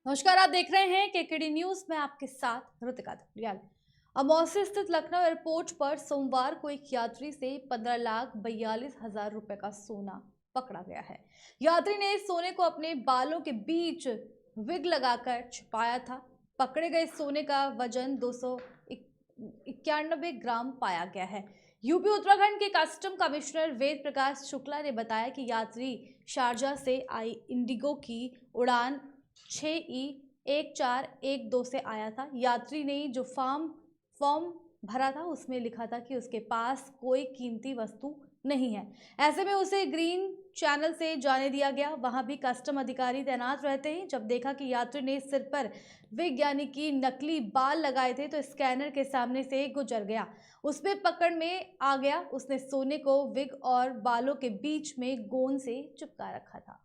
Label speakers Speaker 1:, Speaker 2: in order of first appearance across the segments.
Speaker 1: नमस्कार, आप देख रहे हैं केकेडी न्यूज में आपके साथ ऋतिका धुलियाल। अमौसी स्थित लखनऊ एयरपोर्ट पर सोमवार को एक यात्री से 15,42,000 रुपए का सोना पकड़ा गया है। यात्री ने सोने को अपने बालों के बीच विग लगाकर छुपाया था। पकड़े गए सोने का वजन 291 ग्राम पाया गया है। यूपी उत्तराखंड के कस्टम कमिश्नर वेद प्रकाश शुक्ला ने बताया कि यात्री शारजाह से आई इंडिगो की उड़ान 6E1412 से आया था। यात्री ने जो फॉर्म भरा था उसमें लिखा था कि उसके पास कोई कीमती वस्तु नहीं है। ऐसे में उसे ग्रीन चैनल से जाने दिया गया। वहां भी कस्टम अधिकारी तैनात रहते हैं। जब देखा कि यात्री ने सिर पर विग यानी कि नकली बाल लगाए थे तो स्कैनर के सामने से गुजर गया। उसमें पकड़ में आ गया। उसने सोने को विग और बालों के बीच में गोंद से चिपका रखा था।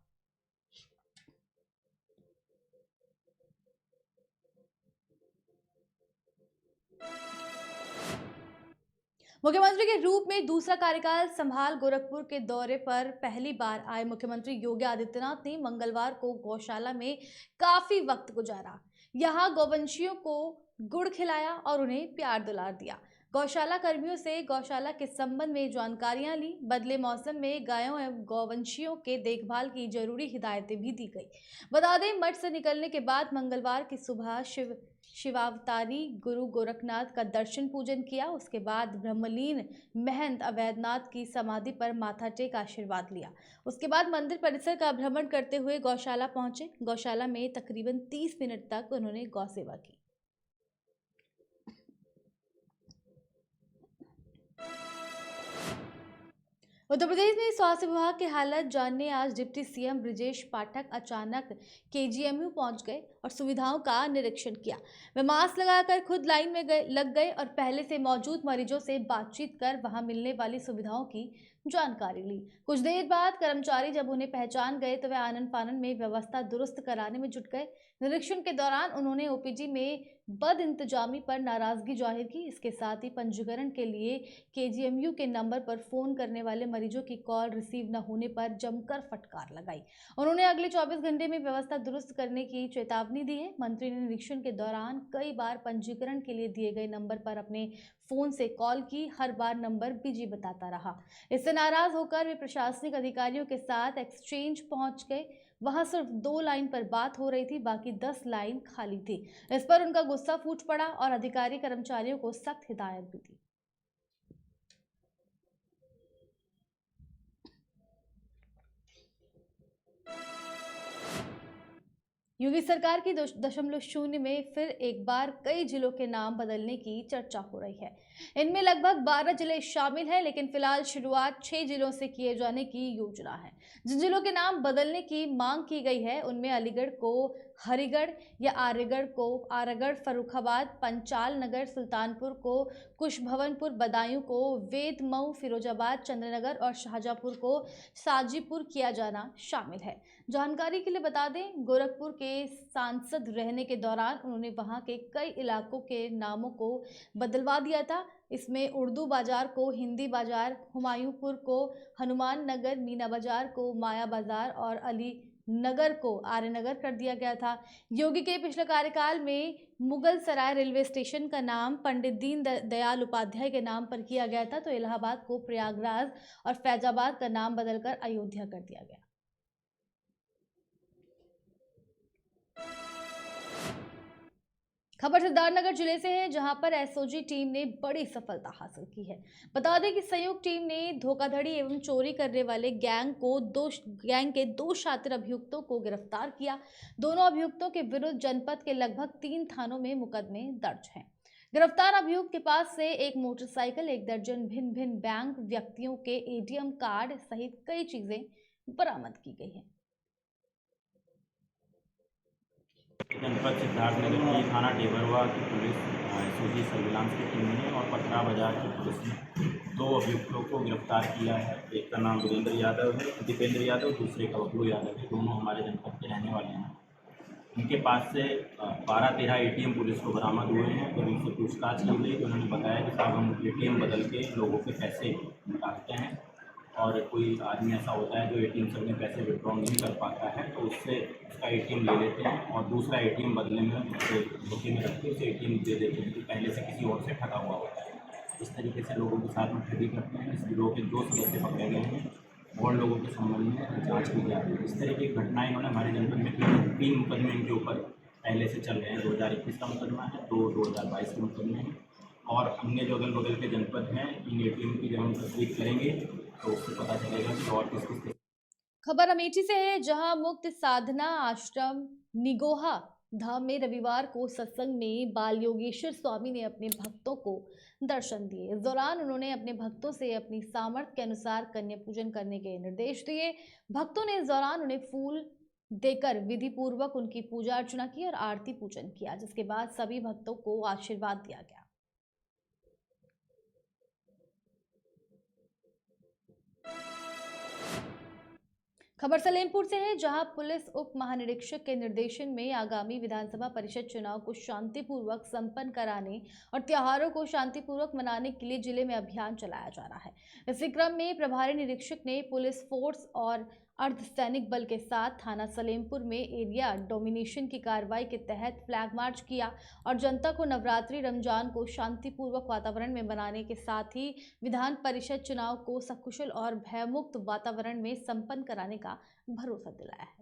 Speaker 1: मुख्यमंत्री के रूप में दूसरा कार्यकाल संभाल गोरखपुर के दौरे पर पहली बार आए मुख्यमंत्री योगी आदित्यनाथ ने मंगलवार को गौशाला में काफी वक्त गुजारा। यहां गौवंशियों को गुड़ खिलाया और उन्हें प्यार दुलार दिया। गौशाला कर्मियों से गौशाला के संबंध में जानकारियां ली। बदले मौसम में गायों एवं गौवंशियों के देखभाल की जरूरी हिदायतें भी दी गई। बता दें, मठ से निकलने के बाद मंगलवार की सुबह शिवावतारी गुरु गोरखनाथ का दर्शन पूजन किया। उसके बाद ब्रह्मलीन महंत अवैधनाथ की समाधि पर माथा टेक आशीर्वाद लिया। उसके बाद मंदिर परिसर का भ्रमण करते हुए गौशाला पहुंचे। गौशाला में तकरीबन 30 मिनट तक उन्होंने गौ सेवा की। उत्तर प्रदेश में स्वास्थ्य विभाग की हालत जानने आज डिप्टी सीएम ब्रिजेश पाठक अचानक केजीएमयू पहुंच गए और सुविधाओं का निरीक्षण किया। वे मास्क लगाकर खुद लाइन में लग गए और पहले से मौजूद मरीजों से बातचीत कर वहां मिलने वाली सुविधाओं की जानकारी ली। कुछ देर बाद कर्मचारी जब उन्हें पहचान गए तो वे आनन फानन में व्यवस्था दुरुस्त कराने में जुट गए। निरीक्षण के दौरान उन्होंने ओपीडी में बद इंतजामी पर नाराजगी जाहिर की। इसके साथ ही पंजीकरण के लिए केजीएमयू के नंबर पर फोन करने वाले मरीजों की कॉल रिसीव न होने पर जमकर फटकार लगाई। उन्होंने अगले 24 घंटे में व्यवस्था दुरुस्त करने की चेतावनी दी है। मंत्री ने निरीक्षण के दौरान कई बार पंजीकरण के लिए दिए गए नंबर पर अपने फोन से कॉल की। हर बार नंबर बिजी बताता रहा। इससे नाराज होकर वे प्रशासनिक अधिकारियों के साथ एक्सचेंज पहुंच गए। वहां सिर्फ 2 लाइन पर बात हो रही थी, बाकी 10 लाइन खाली थी। इस पर उनका गुस्सा फूट पड़ा और अधिकारी कर्मचारियों को सख्त हिदायत भी दी। योगी सरकार की 2.0 में फिर एक बार कई जिलों के नाम बदलने की चर्चा हो रही है। इनमें लगभग 12 जिले शामिल हैं, लेकिन फिलहाल शुरुआत 6 जिलों से किए जाने की योजना है। जिन जिलों के नाम बदलने की मांग की गई है उनमें अलीगढ़ को हरिगढ़ या आरागढ़, फर्रुखाबाद, पंचाल नगर, सुल्तानपुर को कुशभवनपुर, बदायूं को वेद मऊ, फिरोजाबाद, चंद्रनगर और शाहजहांपुर को साजीपुर किया जाना शामिल है। जानकारी के लिए बता दें, गोरखपुर के सांसद रहने के दौरान उन्होंने वहां के कई इलाकों के नामों को बदलवा दिया था। इसमें उर्दू बाजार को हिंदी बाजार, हुमायूंपुर को हनुमान नगर, मीना बाजार को माया बाजार और अली नगर को आर्य नगर कर दिया गया था। योगी के पिछले कार्यकाल में मुगल सराय रेलवे स्टेशन का नाम पंडित दीन दयाल उपाध्याय के नाम पर किया गया था, तो इलाहाबाद को प्रयागराज और फैजाबाद का नाम बदलकर अयोध्या कर दिया गया। खबर सिद्धार्थनगर जिले से है, जहां पर एसओजी टीम ने बड़ी सफलता हासिल की है। बता दें कि संयुक्त टीम ने धोखाधड़ी एवं चोरी करने वाले गैंग के 2 शातिर अभियुक्तों को गिरफ्तार किया। दोनों अभियुक्तों के विरुद्ध जनपद के लगभग 3 थानों में मुकदमे दर्ज हैं। गिरफ्तार अभियुक्त के पास से एक मोटरसाइकिल, 1 दर्जन भिन्न भिन्न बैंक व्यक्तियों के एटीएम कार्ड सहित कई चीजें बरामद की गई है।
Speaker 2: जनपद सिद्धार्थनगर की थाना टेबरवा की पुलिस एसओजी सर्विलांस की टीम ने और पथरा बाजार की पुलिस ने 2 अभियुक्तों को गिरफ्तार किया है। एक का नाम दीपेंद्र यादव, दूसरे का बबलू यादव है। दोनों हमारे जनपद के रहने वाले हैं। इनके पास से 12-13 एटीएम पुलिस को बरामद हुए हैं। तो इनसे पूछताछ की गई तो उन्होंने बताया कि साहब हम एटीएम बदल के लोगों के पैसे निकालते हैं और कोई आदमी ऐसा होता है जो एटीएम से अपने पैसे विड्रॉ नहीं कर पाता है तो उससे उसका एटीएम ले लेते हैं और दूसरा एटीएम बदले में उसे धोखे में रख के उसे एटीएम दे देते हैं, जो पहले से किसी और से ठगा हुआ होता है। इस तरीके से लोगों के साथ में ठगी करते हैं। इस गिरोह के 2 सदस्य पकड़े गए हैं और लोगों के संबंध में जांच की जा रही है। इस तरह की घटनाएं इन्होंने हमारे जनपद में 3 मुकदमे इनके ऊपर पहले से चल रहे हैं। 2021 का मुकदमा है, 2022 के मुकदमे हैं और अन्य जो अगल बगल के जनपद हैं इन एटीएम की जब हम तस्दीक करेंगे तो उससे पता चलेगा कि और किस किस।
Speaker 1: खबर अमेठी से है, जहां मुक्त साधना आश्रम निगोहा धाम में रविवार को सत्संग में बाल योगेश्वर स्वामी ने अपने भक्तों को दर्शन दिए। इस दौरान उन्होंने अपने भक्तों से अपनी सामर्थ्य के अनुसार कन्या पूजन करने के निर्देश दिए। भक्तों ने इस दौरान उन्हें फूल देकर विधि पूर्वक उनकी पूजा अर्चना की और आरती पूजन किया, जिसके बाद सभी भक्तों को आशीर्वाद दिया गया। खबर सलेमपुर से है, जहां पुलिस उप महानिरीक्षक के निर्देशन में आगामी विधानसभा परिषद चुनाव को शांतिपूर्वक संपन्न कराने और त्योहारों को शांतिपूर्वक मनाने के लिए जिले में अभियान चलाया जा रहा है। इसी क्रम में प्रभारी निरीक्षक ने पुलिस फोर्स और अर्धसैनिक बल के साथ थाना सलेमपुर में एरिया डोमिनेशन की कार्रवाई के तहत फ्लैग मार्च किया और जनता को नवरात्रि रमजान को शांतिपूर्वक वातावरण में मनाने के साथ ही विधान परिषद चुनाव को सकुशल और भयमुक्त वातावरण में संपन्न कराने का भरोसा दिलाया है।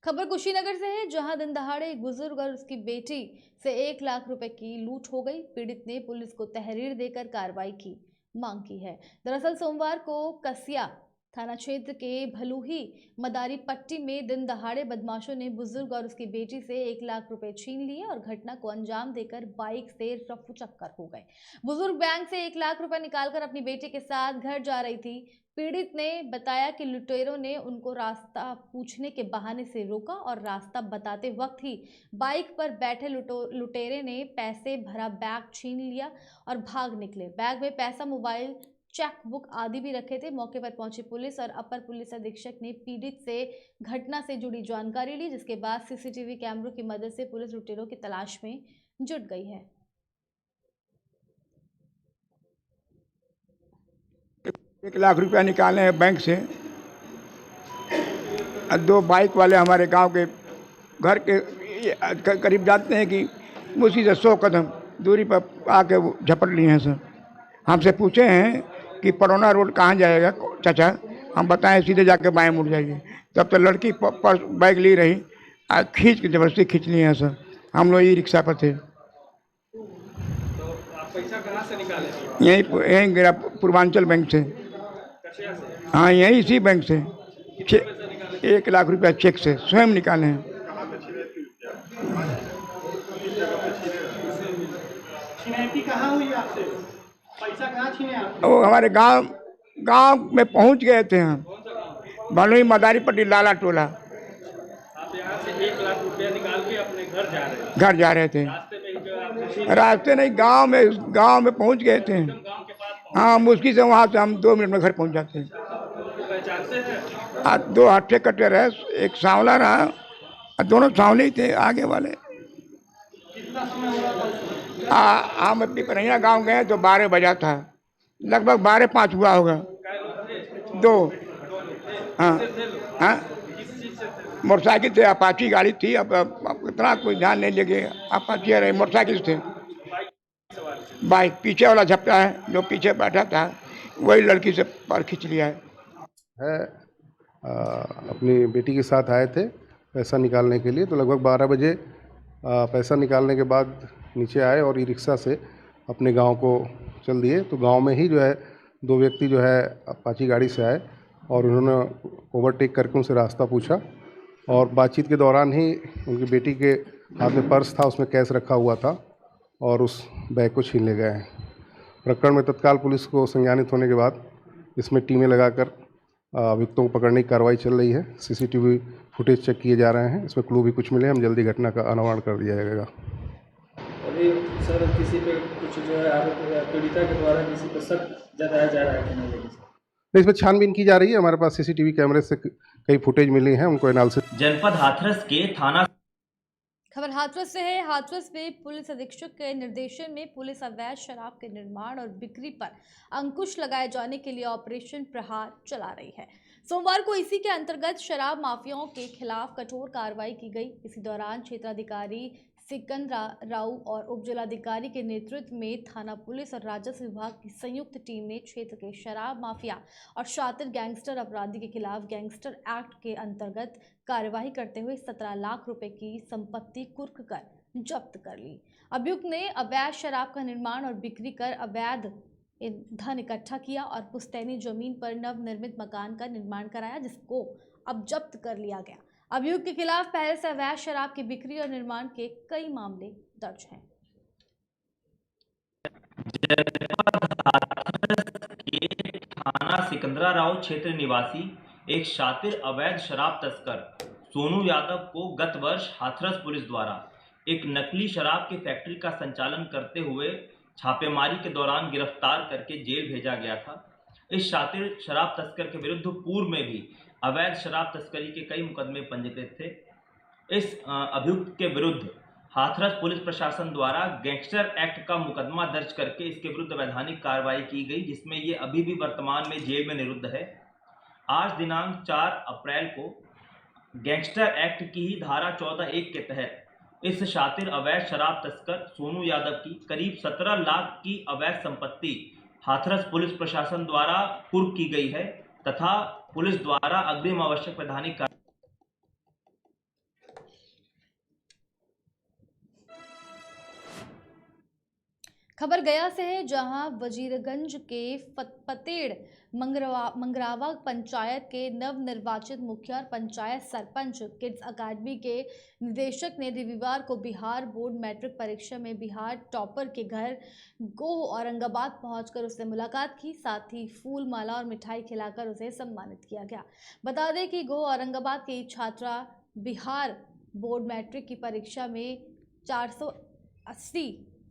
Speaker 1: खबर कुशीनगर से है, जहां दिन दहाड़े एक बुजुर्ग और उसकी बेटी से 1 लाख रुपए की लूट हो गई। पीड़ित ने पुलिस को तहरीर देकर कार्रवाई की मांग की है। दरअसल सोमवार को कसिया थाना क्षेत्र के भलूही मदारी पट्टी में दिन दहाड़े बदमाशों ने बुजुर्ग और उसकी बेटी से 1 लाख रुपए छीन लिए और घटना को अंजाम देकर बाइक से रफू चक्कर हो गए। बुजुर्ग बैंक से 1 लाख रुपए निकालकर अपनी बेटी के साथ घर जा रही थी। पीड़ित ने बताया कि लुटेरों ने उनको रास्ता पूछने के बहाने से रोका और रास्ता बताते वक्त ही बाइक पर बैठे लुटेरे ने पैसे भरा बैग छीन लिया और भाग निकले। बैग में पैसा, मोबाइल, चेक बुक आदि भी रखे थे। मौके पर पहुंची पुलिस और अपर पुलिस अधीक्षक ने पीड़ित से घटना से जुड़ी जानकारी ली, जिसके बाद सीसीटीवी कैमरों की मदद से पुलिस लुटेरों की तलाश में जुट गई है।
Speaker 3: 1 लाख रुपया निकाले हैं बैंक से। 2 बाइक वाले हमारे गांव के घर के करीब जाते हैं कि मुझसे 100 कदम दूरी पर आके वो झपट लिए हैं सर। हमसे पूछे हैं कि परोना रोड कहाँ जाएगा चाचा, हम बताएं सीधे जाके बाएं मुड़ जाइए। तब तो लड़की पर्स बैग ली रही, खींच के ज़बरदस्ती खींच लिए हैं सर। हम लोग ई रिक्शा पर थे।
Speaker 4: तो आप पैसा कहाँ से निकाले?
Speaker 3: यहीं गिरा पूर्वांचल बैंक से। हाँ, यहीं इसी बैंक से 1 लाख रुपया चेक से स्वयं निकाले हैं।
Speaker 4: कहाँ हुई आपसे? पैसा कहाँ छीने आप?
Speaker 3: वो हमारे गांव में पहुंच गए थे हम, भलुई मदारी पट्टी लाला टोला।
Speaker 4: आप यहाँ से 1 लाख रुपया निकाल के अपने घर जा रहे
Speaker 3: थे।
Speaker 4: रास्ते में ही जो आपने
Speaker 3: रास्ते नहीं, गांव में पहुंच गए थे।
Speaker 4: गाँव के पास
Speaker 3: हाँ, मुश्किल से वहाँ से हम 2 मिनट में घर पहुँच जाते हैं।
Speaker 4: पहचानते हैं?
Speaker 3: 2 हट्टे कट्टे रहे, एक सांवला रहा, दोनों सांवले ही थे आगे वाले।
Speaker 4: कितना समय हुआ था?
Speaker 3: हम अपनी कन्हैया गांव गए तो 12 बजा था, लगभग 12:05 हुआ होगा। 2 हाँ हाँ, मोटरसाइकिल से, अपाची गाड़ी थी। अब इतना कोई ध्यान नहीं लगे, अपाची रही, मोटरसाइकिल थे। बाइक पीछे वाला झपटा है, जो पीछे बैठा था वही लड़की से पर खींच लिया है।
Speaker 5: अपनी बेटी के साथ आए थे पैसा निकालने के लिए। तो लगभग 12 बजे पैसा निकालने के बाद नीचे आए और ई रिक्शा से अपने गांव को चल दिए। तो गांव में ही जो है 2 व्यक्ति जो है अपाची गाड़ी से आए और उन्होंने ओवरटेक करके उनसे रास्ता पूछा और बातचीत के दौरान ही उनकी बेटी के हाथ में पर्स था, उसमें कैश रखा हुआ था और उस बैग को छीन ले गए। प्रकरण में तत्काल पुलिस को संज्ञानित होने के बाद इसमें टीमें लगाकर अभियुक्तों को पकड़ने की कार्रवाई चल रही है। सीसीटीवी फुटेज चेक किए जा रहे हैं, इसमें क्लू भी कुछ मिले, हम जल्दी घटना का अनावरण कर दिया जाएगा।
Speaker 4: अभी सर किसी पे कुछ जो है आरोप पीड़िता के द्वारा किसी पर शक जताया जा रहा है कि नहीं?
Speaker 5: इसमें छानबीन की जा रही है। हमारे पास सीसीटीवी कैमरे से कई फुटेज मिली हैं, उनको एनालिसिस।
Speaker 2: जनपद हाथरस के थाना
Speaker 1: खबर हाथरस से है। हाथरस में पुलिस अधीक्षक के निर्देशन में पुलिस अवैध शराब के निर्माण और बिक्री पर अंकुश लगाए जाने के लिए ऑपरेशन प्रहार चला रही है। सोमवार को इसी के अंतर्गत शराब माफियाओं के खिलाफ कठोर कार्रवाई की गई। इसी दौरान क्षेत्राधिकारी सिकंदर राव और उप जिलाधिकारी के नेतृत्व में थाना पुलिस और राजस्व विभाग की संयुक्त टीम ने क्षेत्र के शराब माफिया और शातिर गैंगस्टर अपराधी के खिलाफ गैंगस्टर एक्ट के अंतर्गत कार्यवाही करते हुए 17 लाख रुपए की संपत्ति कुर्क कर जब्त कर ली। अभियुक्त ने अवैध शराब का निर्माण और बिक्री कर अवैध धन इकट्ठा किया और पुश्तैनी जमीन पर नवनिर्मित मकान का निर्माण कराया, जिसको अब जब्त कर लिया गया। अभियुक्त के खिलाफ पहले से अवैध शराब की बिक्री और निर्माण के कई मामले दर्ज हैं।
Speaker 2: थाना सिकंदराराव क्षेत्र निवासी एक शातिर अवैध शराब तस्कर सोनू यादव को गत वर्ष हाथरस पुलिस द्वारा एक नकली शराब की फैक्ट्री का संचालन करते हुए छापेमारी के दौरान गिरफ्तार करके जेल भेजा गया था। इस शातिर शराब तस्कर के विरुद्ध पूर्व में भी अवैध शराब तस्करी के कई मुकदमे पंजीकृत थे। इस अभियुक्त के विरुद्ध हाथरस पुलिस प्रशासन द्वारा गैंगस्टर एक्ट का मुकदमा दर्ज करके इसके विरुद्ध वैधानिक कार्रवाई की गई, जिसमें ये अभी भी वर्तमान में जेल में निरुद्ध है। आज दिनांक 4 अप्रैल को गैंगस्टर एक्ट की ही धारा 14(1) के तहत इस शातिर अवैध शराब तस्कर सोनू यादव की करीब 17 लाख की अवैध संपत्ति हाथरस पुलिस प्रशासन द्वारा कुर्क की गई है तथा पुलिस द्वारा अग्रिम आवश्यक वैधानिक कार्य।
Speaker 1: खबर गया से है, जहां वजीरगंज के पतेड़ मंगरावा पंचायत के नवनिर्वाचित मुखिया और पंचायत सरपंच किड्स अकादमी के निदेशक ने रविवार को बिहार बोर्ड मैट्रिक परीक्षा में बिहार टॉपर के घर गोह औरंगाबाद पहुंचकर उससे मुलाकात की। साथ ही फूल माला और मिठाई खिलाकर उसे सम्मानित किया गया। बता दें कि गोह औरंगाबाद की छात्रा बिहार बोर्ड मैट्रिक की परीक्षा में 480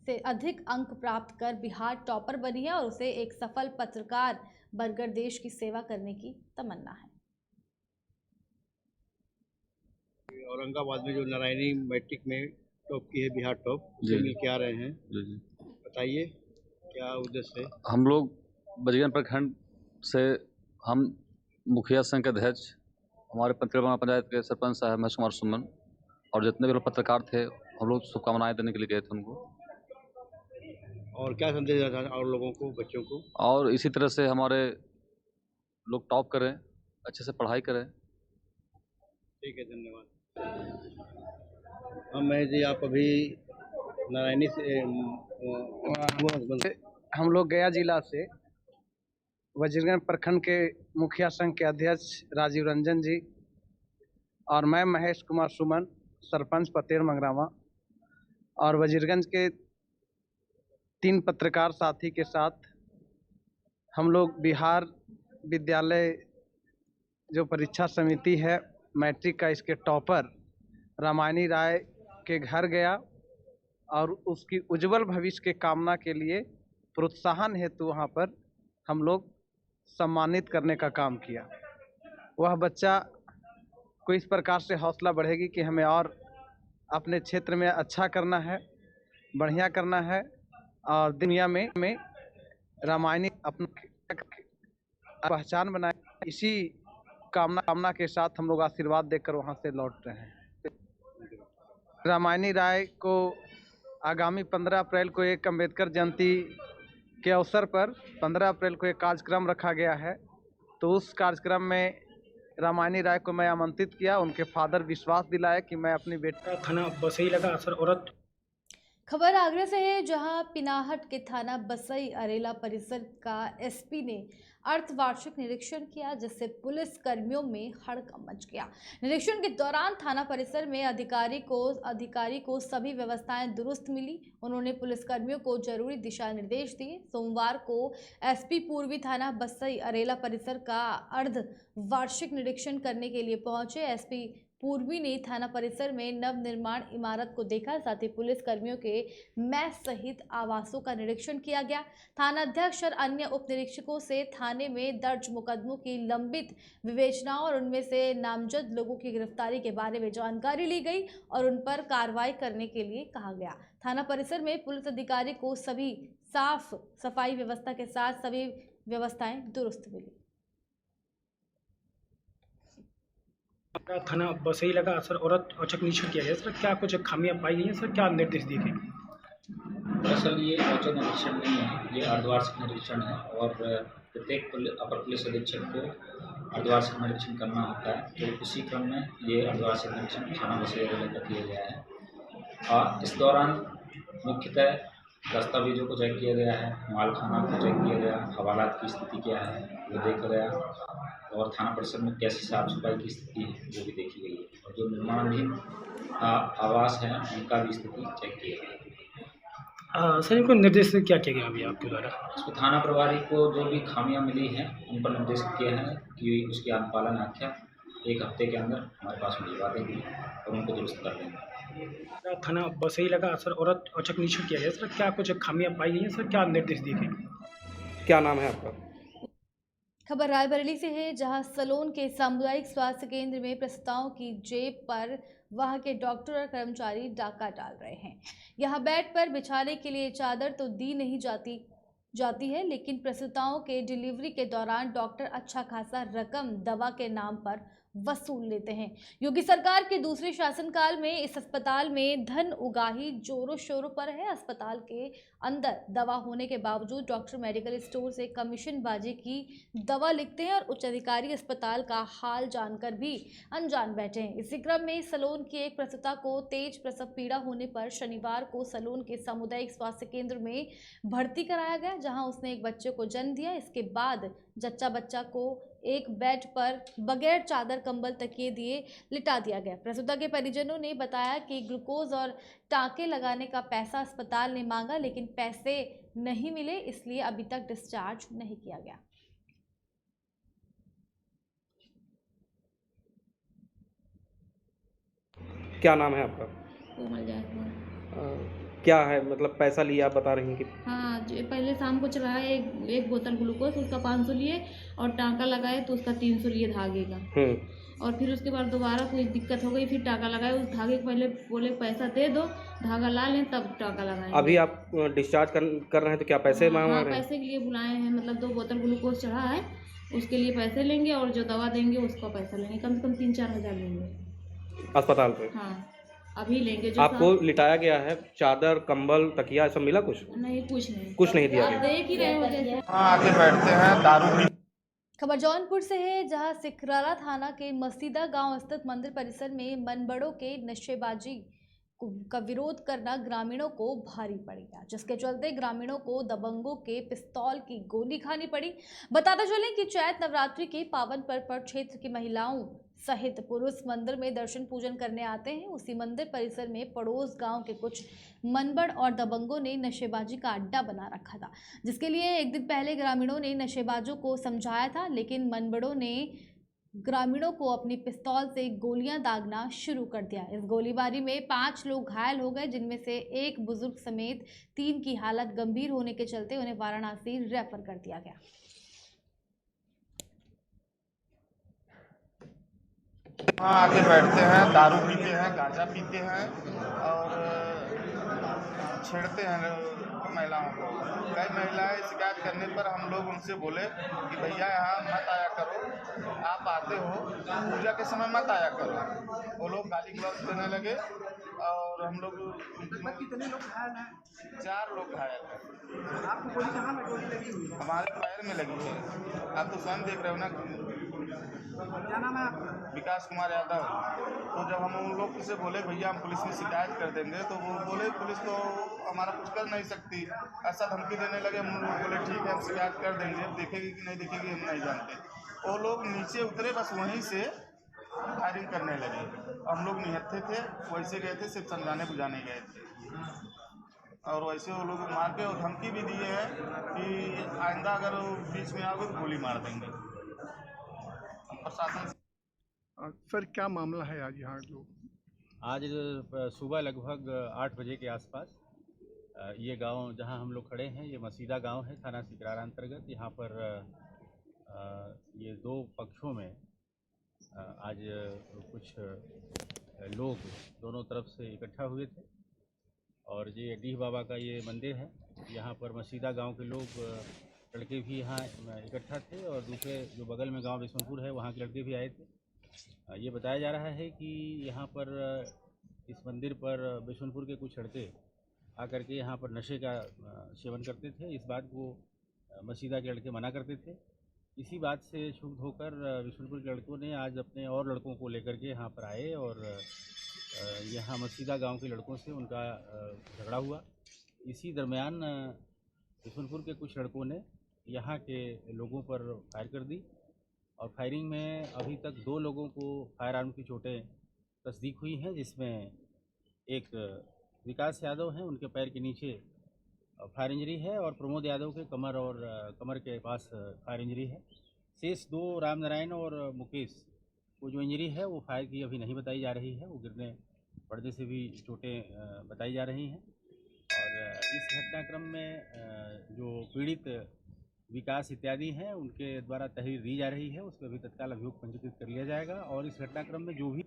Speaker 1: से अधिक अंक प्राप्त कर बिहार टॉपर बनी है और उसे एक सफल पत्रकार बनकर देश की सेवा करने की तमन्ना है।
Speaker 6: औरंगाबाद में जो नारायणी मैट्रिक में टॉप की है, बिहार टॉप, उसे मिल के आ रहे हैं। बताइए क्या उद्देश्य है?
Speaker 7: हम लोग बजगन प्रखंड से हम मुखिया संघ के अध्यक्ष, हमारे पंचायत के सरपंच साहब महेश कुमार सुमन और जितने भी लोग पत्रकार थे, हम लोग शुभकामनाएं देने के लिए गए थे उनको।
Speaker 6: और क्या संदेश देना चाहते हैं और लोगों को, बच्चों को?
Speaker 7: और इसी तरह से हमारे लोग टॉप करें, अच्छे से पढ़ाई करें।
Speaker 6: ठीक है, धन्यवाद। मैं जी, आप अभी नारायणी से
Speaker 8: हम लोग गया जिला से वजीरगंज प्रखंड के मुखिया संघ के अध्यक्ष राजीव रंजन जी और मैं महेश कुमार सुमन, सरपंच पतेड़ मंगरावा, और वजीरगंज के 3 पत्रकार साथी के साथ हम लोग बिहार विद्यालय जो परीक्षा समिति है मैट्रिक का, इसके टॉपर रामायणी राय के घर गया और उसकी उज्जवल भविष्य के कामना के लिए प्रोत्साहन हेतु वहाँ पर हम लोग सम्मानित करने का काम किया। वह बच्चा को इस प्रकार से हौसला बढ़ेगी कि हमें और अपने क्षेत्र में अच्छा करना है, बढ़िया करना है और दुनिया में रामायणी अपना पहचान बनाए। इसी कामना के साथ हम लोग आशीर्वाद देकर वहाँ से लौट रहे हैं। रामायणी राय को आगामी 15 अप्रैल को एक अम्बेडकर जयंती के अवसर पर 15 अप्रैल को एक कार्यक्रम रखा गया है, तो उस कार्यक्रम में रामायणी राय को मैं आमंत्रित किया। उनके फादर विश्वास दिलाए कि मैं अपनी बेटी
Speaker 4: थाना बसई लगा असर औरत।
Speaker 1: खबर आगरा से है, जहां पिनाहट के थाना बसई अरेला परिसर का एसपी ने अर्धवार्षिक निरीक्षण किया, जिससे पुलिस कर्मियों में हड़कंप मच गया। निरीक्षण के दौरान थाना परिसर में अधिकारी को सभी व्यवस्थाएं दुरुस्त मिली। उन्होंने पुलिसकर्मियों को जरूरी दिशा निर्देश दिए। सोमवार को एसपी पूर्वी थाना बसई अरेला परिसर का अर्धवार्षिक निरीक्षण करने के लिए पहुंचे। एसपी पूर्वी ने थाना परिसर में नवनिर्माण इमारत को देखा। साथ ही पुलिस कर्मियों के मैस सहित आवासों का निरीक्षण किया गया। थाना अध्यक्ष और अन्य उप निरीक्षकों से थाने में दर्ज मुकदमों की लंबित विवेचनाओं और उनमें से नामजद लोगों की गिरफ्तारी के बारे में जानकारी ली गई और उन पर कार्रवाई करने के लिए कहा गया। थाना परिसर में पुलिस अधिकारी को सभी साफ सफाई व्यवस्था के साथ सभी व्यवस्थाएं दुरुस्त मिली।
Speaker 9: थाना बसई लगा सर, औरत औचक निरीक्षण किया गया सर, क्या कुछ खामियां पाई गई हैं सर, क्या निर्देश दिए गए?
Speaker 10: दरअसल ये औचक निरीक्षण नहीं है, ये अर्धवार्षिक निरीक्षण है और प्रत्येक अपर पुलिस अधीक्षक को अर्धवार्षिक निरीक्षण करना होता है। तो इसी क्रम में ये अर्धवार्षिक निरीक्षण थाना बसई लेकर किया गया है और इस दौरान मुख्यतः दस्तावेजों को चेक किया गया है, मालखाना को चेक किया गया, हवालात की स्थिति क्या है वो देखा गया और थाना परिसर में कैसी साफ सफाई की स्थिति है वो भी देखी गई है और जो निर्माणाधीन आवास हैं उनका भी स्थिति चेक किया गया।
Speaker 9: सर इनको निर्देश क्या किया गया अभी आपके द्वारा?
Speaker 10: इसको थाना प्रभारी को जो भी खामियां मिली हैं उन पर निर्देश किया है कि उसकी अनुपालन आख्या 1 हफ्ते के अंदर हमारे पास भिजवा देंगे और उनको दुरुस्त कर देंगे।
Speaker 9: थाना बसई लगा सर, औरत औचक निरीक्षण किया गया सर, क्या कुछ खामियां पाई गई हैं सर, क्या निर्देश दिए गए?
Speaker 11: क्या नाम है आपका?
Speaker 1: खबर रायबरेली से है, जहां सलोन के सामुदायिक स्वास्थ्य केंद्र में प्रसूताओं की जेब पर वहां के डॉक्टर और कर्मचारी डाका डाल रहे हैं। यहां बेड पर बिछाने के लिए चादर तो दी नहीं जाती है, लेकिन प्रसूताओं के डिलीवरी के दौरान डॉक्टर अच्छा खासा रकम दवा के नाम पर वसूल लेते हैं। योगी सरकार के दूसरे शासनकाल में इस अस्पताल में धन उगाही जोरों शोरों पर है। अस्पताल के अंदर दवा होने के बावजूद डॉक्टर मेडिकल स्टोर से कमीशन बाजी की दवा लिखते हैं और उच्च अधिकारी अस्पताल का हाल जानकर भी अनजान बैठे हैं। इसी क्रम में सलोन की एक प्रसूता को तेज प्रसव पीड़ा होने पर शनिवार को सलोन के सामुदायिक स्वास्थ्य केंद्र में भर्ती कराया गया, जहां उसने एक बच्चे को जन्म दिया। इसके बाद जच्चा बच्चा को एक बेड पर बगैर चादर कंबल तकिए दिए लिटा दिया गया। प्रसूता के परिजनों ने बताया कि ग्लूकोज और टाँके लगाने का पैसा अस्पताल ने मांगा, लेकिन पैसे नहीं मिले, इसलिए अभी तक डिस्चार्ज नहीं किया गया।
Speaker 11: क्या नाम है आपका?
Speaker 12: कोमल जायसवाल।
Speaker 11: क्या है मतलब पैसा लिया आप बता रही हैं कि?
Speaker 12: हाँ, पहले शाम को चढ़ाया एक बोतल ग्लूकोज, उसका 500 लिए और टाँका लगाए तो उसका 300 लिए धागे का। और फिर उसके बाद दोबारा कोई दिक्कत हो गई, फिर टाँका लगाए, उस धागे को पहले बोले पैसा दे दो, धागा ला लें तब टाँका लगाएं।
Speaker 11: अभी आप डिस्चार्ज कर रहे हैं तो क्या पैसे मांग रहे हैं?
Speaker 12: पैसे के लिए बुलाए हैं, मतलब 2 बोतल ग्लूकोज चढ़ा है उसके लिए पैसे लेंगे और जो दवा देंगे उसका पैसा लेंगे, कम से कम 3-4 हज़ार लेंगे
Speaker 11: अस्पताल पे।
Speaker 12: हाँ अभी लेंगे। जो
Speaker 11: आपको लिटाया गया है, चादर कंबल तकिया सब मिला? कुछ
Speaker 12: नहीं
Speaker 11: दिया गया।
Speaker 12: देख ही रहे हो जैसे।
Speaker 3: आके बैठते हैं दारू।
Speaker 1: खबर जौनपुर से है, जहां सिकराला थाना के मसीदा गांव स्थित मंदिर परिसर में मनबड़ों के नशेबाजी का विरोध करना ग्रामीणों को भारी पड़ गया, जिसके चलते ग्रामीणों को दबंगों के पिस्तौल की गोली खानी पड़ी। बताते चलें कि चैत नवरात्रि के पावन पर्व पर क्षेत्र की महिलाओं सहित पुरुष मंदिर में दर्शन पूजन करने आते हैं। उसी मंदिर परिसर में पड़ोस गांव के कुछ मनबड़ और दबंगों ने नशेबाजी का अड्डा बना रखा था, जिसके लिए एक दिन पहले ग्रामीणों ने नशेबाजों को समझाया था, लेकिन मनबड़ों ने ग्रामीणों को अपनी पिस्तौल से गोलियां दागना शुरू कर दिया। इस गोलीबारी में 5 लोग घायल हो गए, जिनमें से एक बुजुर्ग समेत 3 की हालत गंभीर होने के चलते उन्हें वाराणसी रेफर कर दिया गया।
Speaker 3: आके बैठते हैं, दारू पीते हैं, गांजा पीते हैं और छेड़ते हैं महिलाओं को। कई महिलाएं शिकायत करने पर हम लोग उनसे बोले कि भैया यहाँ मत आया करो, आप आते हो पूजा के समय मत आया करो। वो लोग गाली गलौज देने लगे और हम लोग। कितने लोग घायल हैं? 4 लोग घायल हैं। आपको गोली कहाँ में गोली लगी हुई? हमारे पैर में लगी है। आप तो स्वयं देख रहे हो ना। क्या नाम है आपका? विकास कुमार यादव। तो जब हम उन लोग से बोले भैया हम पुलिस में शिकायत कर देंगे, तो वो बोले पुलिस तो हमारा कुछ कर नहीं सकती, ऐसा धमकी देने लगे। हम लोग बोले ठीक है हम शिकायत कर देंगे, अब देखेगी कि नहीं देखेगी हम नहीं जानते। वो लोग नीचे उतरे, बस वहीं से फायरिंग करने लगे। हम लोग निहत्थे थे, वैसे गए थे, सिर्फ समझाने बुझाने गए थे और वैसे वो लोग मार के और धमकी भी दिए हैं कि आइंदा अगर बीच में आओगे तो गोली मार देंगे। प्रशासन
Speaker 13: सर क्या मामला है आज यहाँ जो?
Speaker 6: आज सुबह लगभग 8 बजे के आसपास ये गांव जहां हम लोग खड़े हैं, ये मसीदा गांव है, थाना सिकरारा अंतर्गत। यहाँ पर ये दो पक्षों में आज कुछ लोग दोनों तरफ से इकट्ठा हुए थे और ये डीह बाबा का ये मंदिर है। यहाँ पर मसीदा गांव के लोग लड़के भी यहाँ इकट्ठा थे और दूसरे जो बगल में गांव बिशनपुर है वहाँ के लड़के भी आए थे। ये बताया जा रहा है कि यहाँ पर इस मंदिर पर बिशनपुर के कुछ लड़के आकर के यहाँ पर नशे का सेवन करते थे। इस बात को मसीदा के लड़के मना करते थे। इसी बात से क्षुब्ध होकर बिशनपुर के लड़कों ने आज अपने और लड़कों को लेकर के यहाँ पर आए और यहाँ मसीदा गांव के लड़कों से उनका झगड़ा हुआ। इसी दरमियान बिशनपुर के कुछ लड़कों ने यहाँ के लोगों पर फायर कर दी और फायरिंग में अभी तक 2 लोगों को फायर आर्म की चोटें तस्दीक हुई हैं, जिसमें एक विकास यादव हैं, उनके पैर के नीचे फायर इंजरी है और प्रमोद यादव के कमर के पास फायर इंजरी है। शेष 2 रामनारायण और मुकेश को जो इंजरी है वो फायर की अभी नहीं बताई जा रही है, वो गिरने पड़ने से भी चोटें बताई जा रही हैं। और इस घटनाक्रम में जो पीड़ित विकास इत्यादि हैं उनके द्वारा तहरीर दी जा रही है, उस पर भी तत्काल अभियोग पंजीकृत कर लिया जाएगा। और इस घटनाक्रम में जो भी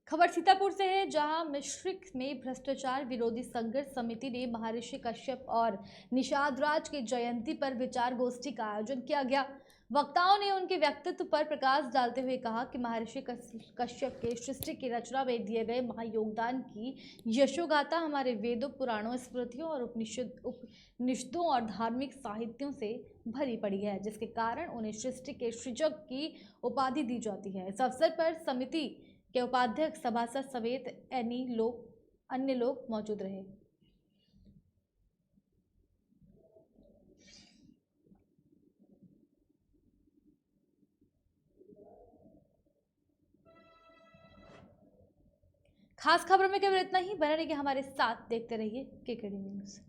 Speaker 1: खबर सीतापुर से है, जहां मिश्रिक में भ्रष्टाचार विरोधी संघर्ष समिति ने महर्षि कश्यप और निषाद राज की जयंती पर विचार गोष्ठी का आयोजन किया गया। वक्ताओं ने उनके व्यक्तित्व पर प्रकाश डालते हुए कहा कि महर्षि कश्यप के सृष्टि की रचना में दिए गए महायोगदान की यशोगाथा हमारे वेदों, पुराणों, स्मृतियों और उपनिषदों और धार्मिक साहित्यों से भरी पड़ी है, जिसके कारण उन्हें सृष्टि के सृजक की उपाधि दी जाती है। इस अवसर पर समिति के उपाध्यक्ष, सभासद समेत अन्य लोग मौजूद रहे। खास खबरों में केवल इतना ही। बने रहिए हमारे साथ, देखते रहिए केकेडी न्यूज़।